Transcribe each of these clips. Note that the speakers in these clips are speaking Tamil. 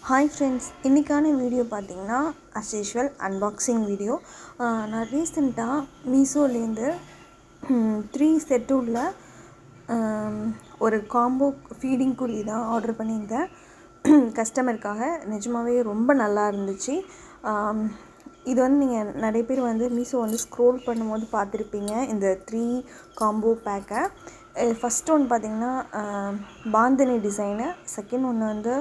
ஹாய் ஃப்ரெண்ட்ஸ், இன்றைக்கான வீடியோ பார்த்திங்கன்னா அஸ் யூஷுவல் அன்பாக்சிங் வீடியோ. நான் ரீசெண்டாக மீஷோலேருந்து 3 செட்டு உள்ள ஒரு காம்போ ஃபீடிங் குழி தான் ஆர்டர் பண்ணியிருந்தேன் கஸ்டமருக்காக. நிஜமாகவே ரொம்ப நல்லா இருந்துச்சு. இது வந்து நீங்கள் நிறைய பேர் வந்து மீஷோ வந்து ஸ்க்ரோல் பண்ணும்போது பார்த்துருப்பீங்க இந்த 3 காம்போ பேக்கை. ஃபஸ்ட் ஒன்று பார்த்திங்கன்னா பாந்தினி டிசைனு, செகண்ட் ஒன்று வந்து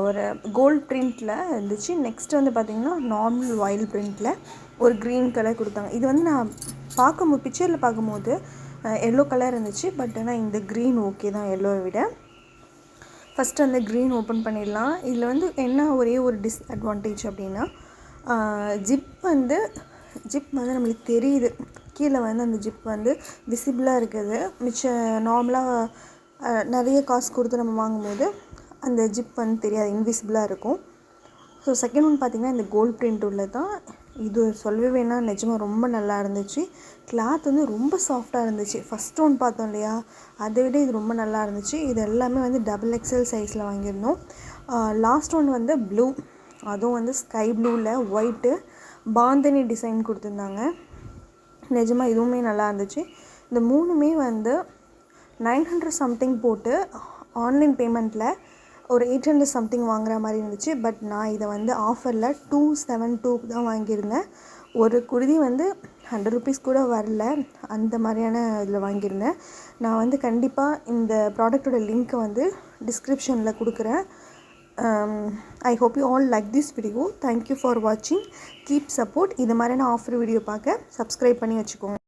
ஒரு கோல்ட் பிரிண்டில் இருந்துச்சு, நெக்ஸ்ட் வந்து பார்த்திங்கன்னா நார்மல் ஆயில் பிரிண்டில் ஒரு க்ரீன் கலர் கொடுத்தாங்க. இது வந்து நான் பிக்சரில் பார்க்கும்போது எல்லோ கலர் இருந்துச்சு, பட் ஆனால் இந்த க்ரீன் ஓகே தான் எல்லோவை விட. ஃபஸ்ட்டு வந்து க்ரீன் ஓப்பன் பண்ணிடலாம். இதில் வந்து என்ன ஒரே ஒரு டிஸ்அட்வான்டேஜ் அப்படின்னா ஜிப் வந்து நம்மளுக்கு தெரியுது, கீழே வந்து அந்த ஜிப் வந்து விசிபிளாக இருக்குது. நார்மலாக நிறைய காசு கொடுத்து நம்ம வாங்கும்போது அந்த ஜிப் வந்து தெரியாது, இன்விசிபிளாக இருக்கும். ஸோ செகண்ட் ஒன் பார்த்திங்கன்னா இந்த கோல்ட் பிரிண்ட் உள்ளது தான். இது சொல்லவே வேணாம், நிஜமாக ரொம்ப நல்லா இருந்துச்சு. கிளாத் வந்து ரொம்ப சாஃப்டாக இருந்துச்சு. ஃபஸ்ட் ஒன் பார்த்தோம் இல்லையா, அதை விட இது ரொம்ப நல்லா இருந்துச்சு. இது எல்லாமே வந்து XXL சைஸில் வாங்கியிருந்தோம். லாஸ்ட் ஒன் வந்து ப்ளூ, அதுவும் வந்து ஸ்கை ப்ளூவில் ஒயிட்டு பாந்தினி டிசைன் கொடுத்துருந்தாங்க. நிஜமாக இதுவுமே நல்லா இருந்துச்சு. இந்த மூணுமே வந்து 900 சம்திங் போட்டு ஆன்லைன் பேமெண்ட்டில் ஒரு 800 சம்திங் வாங்குற மாதிரி இருந்துச்சு. பட் நான் இதை வந்து ஆஃபரில் 272 தான் வாங்கியிருந்தேன். ஒரு குர்தி வந்து 100 ருபீஸ் கூட வரல, அந்த மாதிரியான இதில் வாங்கியிருந்தேன். நான் வந்து கண்டிப்பாக இந்த ப்ராடக்டோட லிங்க்கை வந்து டிஸ்கிரிப்ஷனில் கொடுக்குறேன். I hope you all like this video. Thank you for watching. Keep support. இது மாதிரியான ஆஃபர் வீடியோ பார்க்க சப்ஸ்கிரைப் பண்ணி வச்சுக்கோங்க.